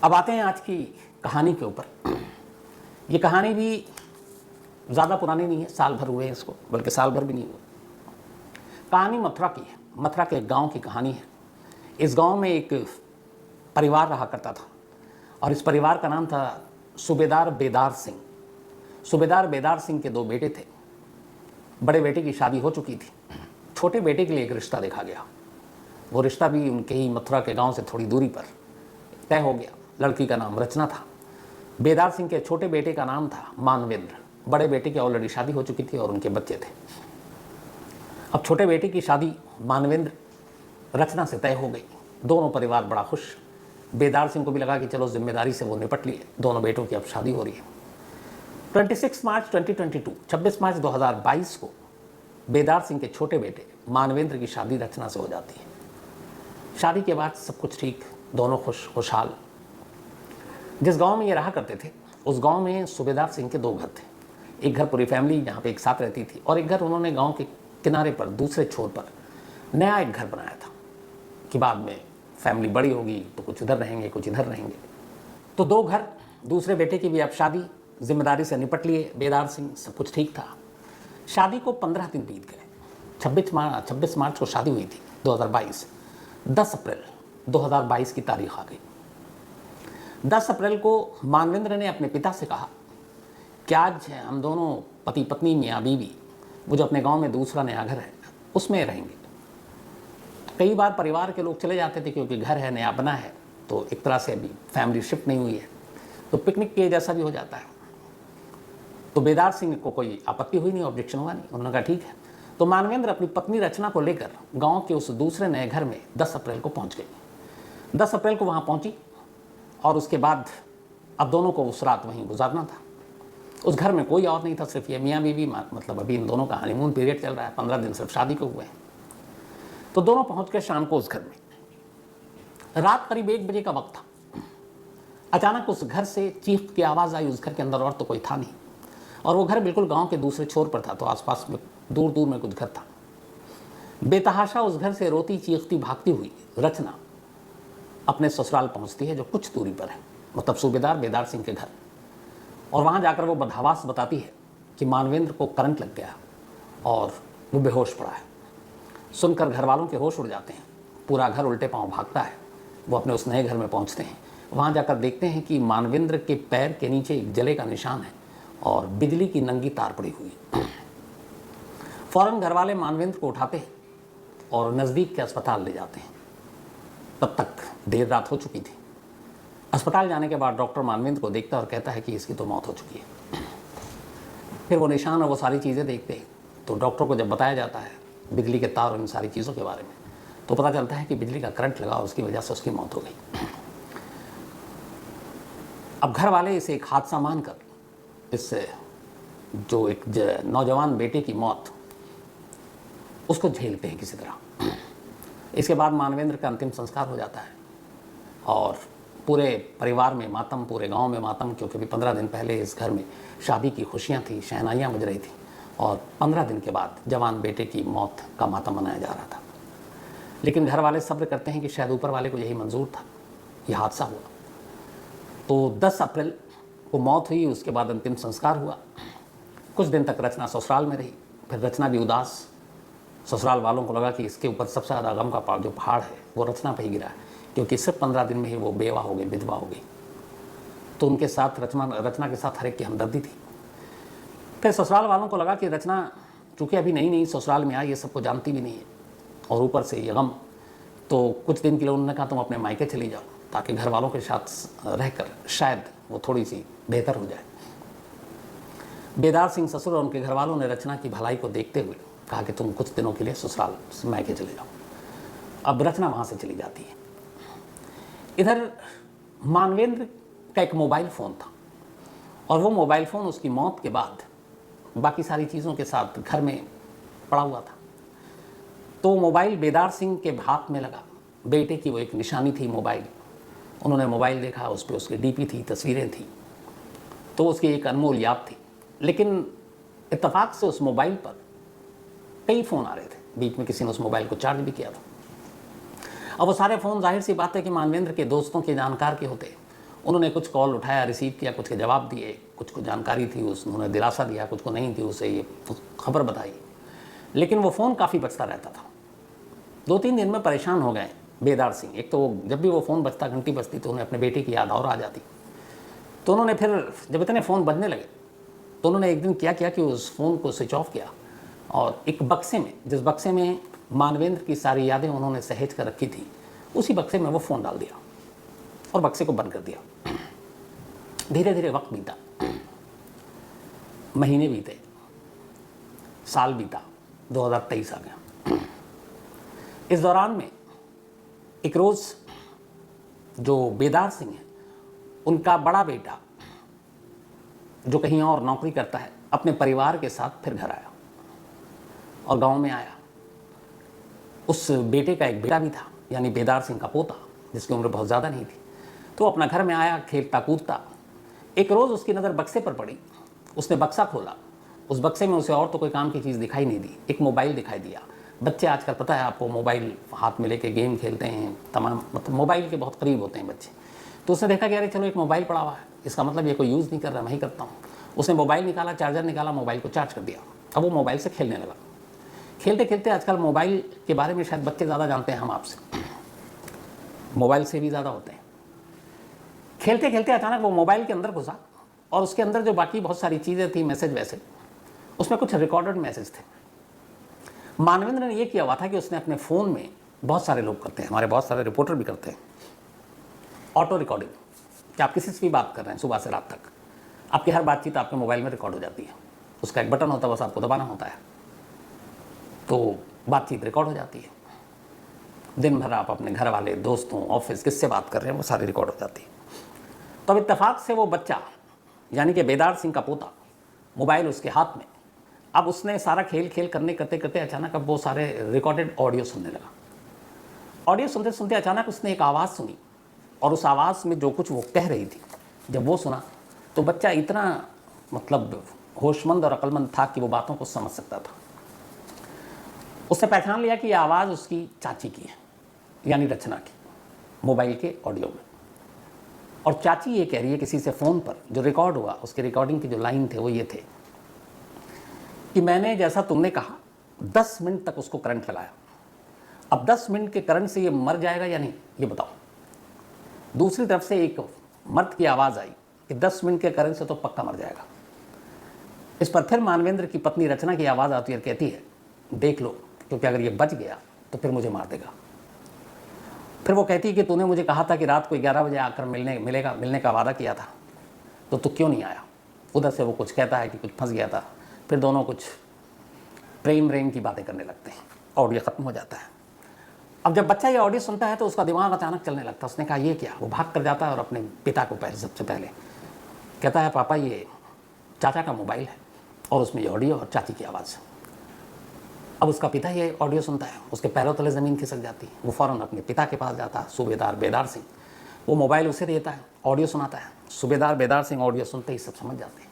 अब आते हैं आज की कहानी के ऊपर। ये कहानी भी ज़्यादा पुरानी नहीं है, साल भर हुए हैं इसको, बल्कि साल भर भी नहीं हुए। कहानी मथुरा की है, मथुरा के एक गांव की कहानी है। इस गांव में एक परिवार रहा करता था और इस परिवार का नाम था सूबेदार बेदार सिंह। सूबेदार बेदार सिंह के दो बेटे थे। बड़े बेटे की शादी हो चुकी थी, छोटे बेटे के लिए एक रिश्ता देखा गया। वो रिश्ता भी उनके ही मथुरा के गांव से थोड़ी दूरी पर तय हो गया। लड़की का नाम रचना था। बेदार सिंह के छोटे बेटे का नाम था मानवेंद्र। बड़े बेटे की ऑलरेडी शादी हो चुकी थी और उनके बच्चे थे। अब छोटे बेटे की शादी मानवेंद्र रचना से तय हो गई। दोनों परिवार बड़ा खुश। बेदार सिंह को भी लगा कि चलो जिम्मेदारी से वो निपट लिए, दोनों बेटों की अब शादी हो रही है। 26 मार्च 2022 26 मार्च 2022 को बेदार सिंह के छोटे बेटे मानवेंद्र की शादी रचना से हो जाती है। शादी के बाद सब कुछ ठीक, दोनों खुशहाल। जिस गांव में ये रहा करते थे उस गांव में सूबेदार सिंह के दो घर थे। एक घर पूरी फैमिली यहाँ पे एक साथ रहती थी और एक घर उन्होंने गांव के किनारे पर दूसरे छोर पर नया एक घर बनाया था कि बाद में फैमिली बड़ी होगी तो कुछ उधर रहेंगे कुछ इधर रहेंगे। तो दो घर, दूसरे बेटे की भी अब शादी जिम्मेदारी से निपट लिए बेदार सिंह, सब कुछ ठीक था। शादी को 15 दिन बीत गए। 26 मार्च को शादी हुई थी 2022। 10 अप्रैल 2022 की तारीख आ गई। 10 अप्रैल को मानवेंद्र ने अपने पिता से कहा कि आज हम दोनों पति पत्नी मियाँ बीवी वो जो अपने गांव में दूसरा नया घर है उसमें रहेंगे। कई बार परिवार के लोग चले जाते थे क्योंकि घर है, नया बना है, तो एक तरह से अभी फैमिली शिफ्ट नहीं हुई है, तो पिकनिक के जैसा भी हो जाता है। तो बेदार सिंह को कोई आपत्ति हुई नहीं, ऑब्जेक्शन हुआ नहीं। उन्होंने कहा ठीक है। तो मानवेंद्र अपनी पत्नी रचना को लेकर गांव के उस दूसरे नए घर में 10 अप्रैल को पहुंच गई। 10 अप्रैल को वहां पहुंची और उसके बाद अब दोनों को उस रात वहीं गुजारना था। उस घर में कोई और नहीं था, सिर्फ ये मियाँ बीवी। मतलब अभी इन दोनों का हनीमून पीरियड चल रहा है, 15 दिन सिर्फ शादी को हुए हैं। तो दोनों पहुंच गए शाम को उस घर में। रात करीब 1 बजे का वक्त था। अचानक उस घर से चीख की आवाज़ आई। उस घर के अंदर और तो कोई था नहीं और वो घर बिल्कुल गांव के दूसरे छोर पर था, तो आसपास में दूर दूर में कुछ घर था। बेतहाशा उस घर से रोती चीखती भागती हुई रचना अपने ससुराल पहुंचती है जो कुछ दूरी पर है, मतलब सूबेदार बेदार सिंह के घर। और वहां जाकर वो बदहवास बताती है कि मानवेंद्र को करंट लग गया और वो बेहोश पड़ा है। सुनकर घर वालों के होश उड़ जाते हैं। पूरा घर उल्टे पांव भागता है। वो अपने उस नए घर में पहुंचते हैं। वहां जाकर देखते हैं कि मानवेंद्र के पैर के नीचे एक जले का निशान है और बिजली की नंगी तार पड़ी हुई है। फौरन घर वाले मानवेंद्र को उठाते हैं और नज़दीक के अस्पताल ले जाते हैं। तब तक देर रात हो चुकी थी। अस्पताल जाने के बाद डॉक्टर मानवेंद्र को देखता और कहता है कि इसकी तो मौत हो चुकी है। फिर वो निशान और वो सारी चीज़ें देखते हैं तो डॉक्टर को जब बताया जाता है बिजली के तार और इन सारी चीज़ों के बारे में, तो पता चलता है कि बिजली का करंट लगा और उसकी वजह से उसकी मौत हो गई। अब घर वाले इसे एक हादसा मानकर इससे जो एक नौजवान बेटे की मौत उसको झेलते हैं किसी तरह। इसके बाद मानवेंद्र का अंतिम संस्कार हो जाता है और पूरे परिवार में मातम, पूरे गांव में मातम, क्योंकि भी 15 दिन पहले इस घर में शादी की खुशियां थी, शहनाइयाँ बज रही थी और 15 दिन के बाद जवान बेटे की मौत का मातम मनाया जा रहा था। लेकिन घर वाले सब्र करते हैं कि शायद ऊपर वाले को यही मंजूर था, यह हादसा हुआ। तो 10 अप्रैल को मौत हुई, उसके बाद अंतिम संस्कार हुआ। कुछ दिन तक रचना ससुराल में रही। फिर रचना भी उदास। ससुराल वालों को लगा कि इसके ऊपर सबसे ज़्यादा गम का जो पहाड़ है वो रचना पे ही गिरा है, क्योंकि सिर्फ 15 दिन में ही वो बेवा हो गई, विधवा हो गई। तो उनके साथ रचना के साथ हर एक की हमदर्दी थी। फिर ससुराल वालों को लगा कि रचना चूँकि अभी नई नई ससुराल में आई, ये सबको जानती भी नहीं है और ऊपर से ये गम, तो कुछ दिन के लिए उन्होंने कहा तुम अपने मायके चली जाओ ताकि घर वालों के साथ रहकर शायद वो थोड़ी सी बेहतर हो जाए। बेदार सिंह ससुर और उनके घर वालों ने रचना की भलाई को देखते हुए कहा कि तुम कुछ दिनों के लिए ससुराल मायके चले जाओ। अब रचना वहाँ से चली जाती है। इधर मानवेंद्र का एक मोबाइल फ़ोन था और वो मोबाइल फ़ोन उसकी मौत के बाद बाकी सारी चीज़ों के साथ घर में पड़ा हुआ था। तो मोबाइल बेदार सिंह के हाथ में लगा। बेटे की वो एक निशानी थी मोबाइल। उन्होंने मोबाइल देखा, उस पर उसकी डीपी थी, तस्वीरें थी, तो उसकी एक अनमोल याद थी। लेकिन इत्तेफाक से उस मोबाइल पर कई फ़ोन आ रहे थे। बीच में किसी ने उस मोबाइल को चार्ज भी किया था। अब वो सारे फ़ोन जाहिर सी बात है कि मानवेंद्र के दोस्तों के जानकार के होते उन्होंने कुछ कॉल उठाया, रिसीव किया, कुछ के जवाब दिए, कुछ को जानकारी थी उन्होंने दिलासा दिया, कुछ को नहीं थी, उसे ये खबर बताई। लेकिन वो फ़ोन काफ़ी बजता रहता था। 2-3 दिन में परेशान हो गए बेदार सिंह। एक तो जब भी वो फ़ोन बजता, घंटी बजती, तो उन्हें अपने बेटे की याद और आ जाती। तो उन्होंने फिर जब इतने फ़ोन बजने लगे तो उन्होंने एक दिन क्या किया कि उस फ़ोन को स्विच ऑफ किया और एक बक्से में, जिस बक्से में मानवेंद्र की सारी यादें उन्होंने सहेज कर रखी थी, उसी बक्से में वो फ़ोन डाल दिया और बक्से को बंद कर दिया। धीरे धीरे वक्त बीता, महीने बीते, साल बीता, 2023 आ गया। इस दौरान में एक रोज़ जो बेदार सिंह है, उनका बड़ा बेटा जो कहीं और नौकरी करता है, अपने परिवार के साथ फिर घर आया और गांव में आया। उस बेटे का एक बेटा भी था, यानी बेदार सिंह का पोता, जिसकी उम्र बहुत ज़्यादा नहीं थी। तो अपना घर में आया, खेलता कूदता। एक रोज़ उसकी नज़र बक्से पर पड़ी। उसने बक्सा खोला। उस बक्से में उसे और तो कोई काम की चीज़ दिखाई नहीं दी, एक मोबाइल दिखाई दिया। बच्चे आजकल, पता है आपको, मोबाइल हाथ में लेके गेम खेलते हैं, तमाम, मतलब मोबाइल के बहुत करीब होते हैं बच्चे। तो उसने देखा कि अरे चलो एक मोबाइल पड़ा हुआ है, इसका मतलब ये कोई यूज़ नहीं कर रहा, मैं ही करता हूँ। उसने मोबाइल निकाला, चार्जर निकाला, मोबाइल को चार्ज कर दिया। अब वो मोबाइल से खेलने लगा। खेलते खेलते, आजकल मोबाइल के बारे में शायद बच्चे ज़्यादा जानते हैं हम आपसे, मोबाइल से भी ज़्यादा होते हैं। खेलते खेलते अचानक वो मोबाइल के अंदर घुसा और उसके अंदर जो बाकी बहुत सारी चीज़ें थी, मैसेज वैसे, उसमें कुछ रिकॉर्डेड मैसेज थे। मानवेंद्र ने ये किया हुआ था कि उसने अपने फ़ोन में, बहुत सारे लोग करते हैं, हमारे बहुत सारे रिपोर्टर भी करते हैं, ऑटो रिकॉर्डिंग, कि आप किसी से भी बात कर रहे हैं सुबह से रात तक, आपकी हर बातचीत आपके मोबाइल में रिकॉर्ड हो जाती है। उसका एक बटन होता है, बस आपको दबाना होता है, तो बातचीत रिकॉर्ड हो जाती है। दिन भर आप अपने घर वाले, दोस्तों, ऑफिस, किससे बात कर रहे हैं, वो सारी रिकॉर्ड हो जाती है। तो अब इत्तेफाक से वो बच्चा, यानी कि बेदार सिंह का पोता, मोबाइल उसके हाथ में, अब उसने सारा खेल करते करते अचानक अब वो सारे रिकॉर्डेड ऑडियो सुनने लगा। ऑडियो सुनते सुनते अचानक उसने एक आवाज़ सुनी और उस आवाज़ में जो कुछ वो कह रही थी, जब वो सुना तो बच्चा इतना, मतलब, होशमंद और अक्लमंद था कि वो बातों को समझ सकता था। उसने पहचान लिया कि यह आवाज़ उसकी चाची की है, यानी रचना की, मोबाइल के ऑडियो में। और चाची ये कह रही है किसी से फ़ोन पर, जो रिकॉर्ड हुआ, उसके रिकॉर्डिंग की जो लाइन थे वो ये थे कि मैंने, जैसा तुमने कहा, 10 मिनट तक उसको करंट लगाया। अब 10 मिनट के करंट से ये मर जाएगा या नहीं, ये बताओ। दूसरी तरफ से एक मर्द की आवाज़ आई कि 10 मिनट के करंट से तो पक्का मर जाएगा। इस पर फिर मानवेंद्र की पत्नी रचना की आवाज़ आती है और कहती है, देख लो, क्योंकि अगर ये बच गया तो फिर मुझे मार देगा। फिर वो कहती है कि तूने मुझे कहा था कि रात को 11 बजे आकर मिलने का वादा किया था, तो तू क्यों नहीं आया। उधर से वो कुछ कहता है कि कुछ फंस गया था। फिर दोनों कुछ प्रेम की बातें करने लगते हैं। ऑडियो ख़त्म हो जाता है। अब जब बच्चा ये ऑडियो सुनता है तो उसका दिमाग अचानक चलने लगता है। उसने कहा ये क्या। वो भाग कर जाता है और अपने पिता को सबसे पहले कहता है, पापा ये चाचा का मोबाइल है और उसमें ये ऑडियो और चाची की आवाज़। अब उसका पिता ये ऑडियो सुनता है, उसके पैरों तले ज़मीन खिसक जाती है। वो फ़ौरन अपने पिता के पास जाता है, सूबेदार बेदार सिंह। वो मोबाइल उसे देता है, ऑडियो सुनाता है। सूबेदार बेदार सिंह ऑडियो सुनते ही सब समझ जाते हैं।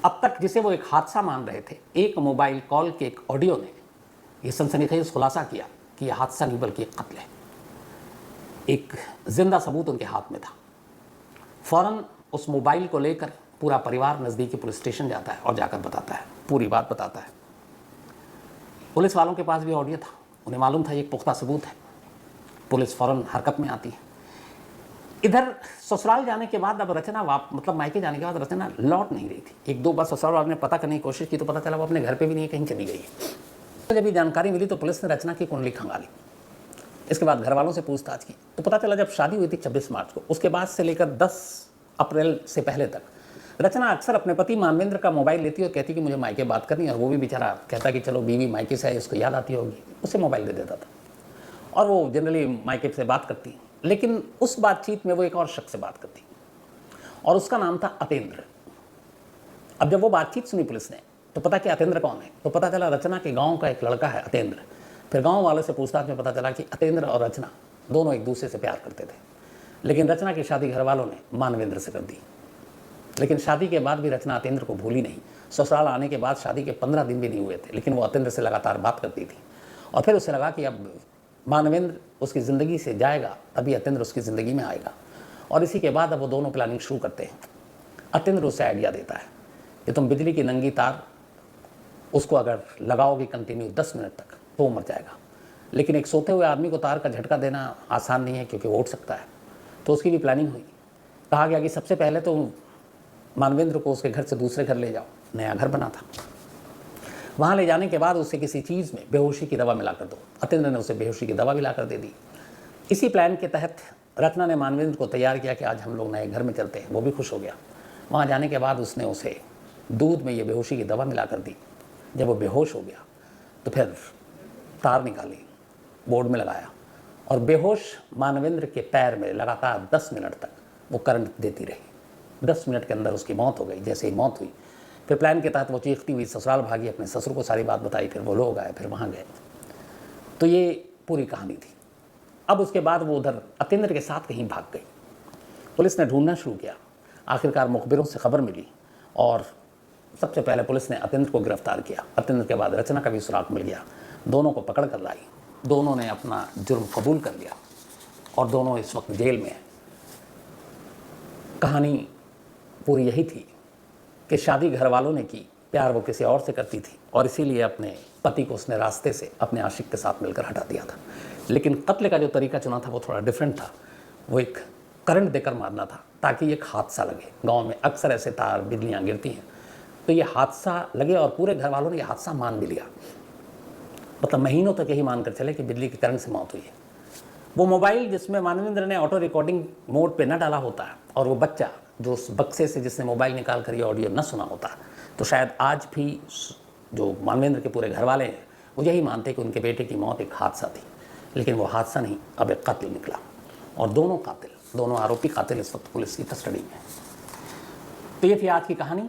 अब तक जिसे वो एक हादसा मान रहे थे, एक मोबाइल कॉल के एक ऑडियो ने ये सनसनीखेज खुलासा किया कि यह हादसा नहीं बल्कि एक कत्ल है। एक जिंदा सबूत उनके हाथ में था। फ़ौरन उस मोबाइल को लेकर पूरा परिवार नज़दीकी पुलिस स्टेशन जाता है और जाकर बताता है, पूरी बात बताता है। पुलिस वालों के पास भी ऑडियो था, उन्हें मालूम था ये एक पुख्ता सबूत है। पुलिस फ़ौरन हरकत में आती है। इधर ससुराल जाने के बाद अब रचना मतलब मायके जाने के बाद रचना लौट नहीं रही थी। 1-2 बार ससुराल वालों ने पता करने की कोशिश की तो पता चला वो अपने घर पे भी नहीं, कहीं चली गई है। तो जब ये जानकारी मिली तो पुलिस ने रचना की कुंडली खंगाली। इसके बाद घर वालों से पूछताछ की तो पता चला जब शादी हुई थी 26 मार्च को, उसके बाद से लेकर 10 अप्रैल से पहले तक रचना अक्सर अपने पति मानवेंद्र का मोबाइल लेती और कहती कि मुझे मायके बात करनी है, और वो भी बेचारा कहता कि चलो बीवी मायके से है, उसको याद आती होगी, उसे मोबाइल दे देता था और वो जनरली मायके से बात करती। लेकिन उस बातचीत में वो एक और शख्स से बात करती और उसका नाम था अतेंद्र। अब जब वो बातचीत सुनी पुलिस ने तो पता कि अतेंद्र कौन है, तो पता चला रचना के गांव का एक लड़का है अतेंद्र। फिर गांव वालों से पूछताछ में पता चला कि अतेंद्र और रचना दोनों एक दूसरे से प्यार करते थे, लेकिन रचना की शादी घर वालों ने मानवेंद्र से कर दी। लेकिन शादी के बाद भी रचना अतेंद्र को भूली नहीं। ससुराल आने के बाद शादी के 15 दिन भी नहीं हुए थे, लेकिन वो अतेंद्र से लगातार बात करती थी और फिर उसे लगा कि अब मानवेंद्र उसकी ज़िंदगी से जाएगा तभी अतेंद्र उसकी ज़िंदगी में आएगा। और इसी के बाद अब वो दोनों प्लानिंग शुरू करते हैं। अतिंद्र उसे आइडिया देता है कि तुम बिजली की नंगी तार उसको अगर लगाओगे कंटिन्यू 10 मिनट तक तो वो मर जाएगा, लेकिन एक सोते हुए आदमी को तार का झटका देना आसान नहीं है क्योंकि वो उठ सकता है। तो उसकी भी प्लानिंग हुई। कहा गया कि सबसे पहले तो मानवेंद्र को उसके घर से दूसरे घर ले जाओ, नया घर बना था। वहाँ ले जाने के बाद उसे किसी चीज़ में बेहोशी की दवा मिलाकर दो। अतिंद्र ने उसे बेहोशी की दवा मिलाकर दे दी। इसी प्लान के तहत रत्ना ने मानवेंद्र को तैयार किया कि आज हम लोग नए घर में चलते हैं। वो भी खुश हो गया। वहाँ जाने के बाद उसने उसे दूध में ये बेहोशी की दवा मिलाकर दी। जब वो बेहोश हो गया तो फिर तार निकाली, बोर्ड में लगाया और बेहोश मानवेंद्र के पैर में लगातार 10 मिनट तक वो करंट देती रही। 10 मिनट के अंदर उसकी मौत हो गई। जैसे ही मौत हुई फिर प्लान के तहत वो चीखती हुई ससुराल भागी, अपने ससुर को सारी बात बताई। फिर वो लोग आए, फिर वहाँ गए। तो ये पूरी कहानी थी। अब उसके बाद वो उधर अतिंद्र के साथ कहीं भाग गई। पुलिस ने ढूंढना शुरू किया। आखिरकार मुखबिरों से खबर मिली और सबसे पहले पुलिस ने अतिंद्र को गिरफ्तार किया। अतिंद्र के बाद रचना का भी सुराग मिल गया। दोनों को पकड़ कर लाई। दोनों ने अपना जुर्म कबूल कर लिया और दोनों इस वक्त जेल में हैं। कहानी पूरी यही थी कि शादी घर वालों ने की, प्यार वो किसी और से करती थी और इसीलिए अपने पति को उसने रास्ते से अपने आशिक के साथ मिलकर हटा दिया था। लेकिन कत्ल का जो तरीका चुना था वो थोड़ा डिफरेंट था। वो एक करंट देकर मारना था ताकि एक हादसा लगे। गांव में अक्सर ऐसे तार बिजलियां गिरती हैं तो ये हादसा लगे और पूरे घर वालों ने ये हादसा मान भी लिया। मतलब महीनों तक यही मानकर चले कि बिजली के करंट से मौत हुई है। वो मोबाइल जिसमें मानवेंद्र ने ऑटो रिकॉर्डिंग मोड पे न डाला होता है और वो बच्चा जो उस बक्से से जिसने मोबाइल निकाल कर ये ऑडियो न सुना होता तो शायद आज भी जो मानवेंद्र के पूरे घर वाले हैं वो यही मानते कि उनके बेटे की मौत एक हादसा थी। लेकिन वो हादसा नहीं, अब एक कत्ल निकला और दोनों आरोपी कातिल इस वक्त पुलिस की कस्टडी में हैं। तो ये थी आज की कहानी।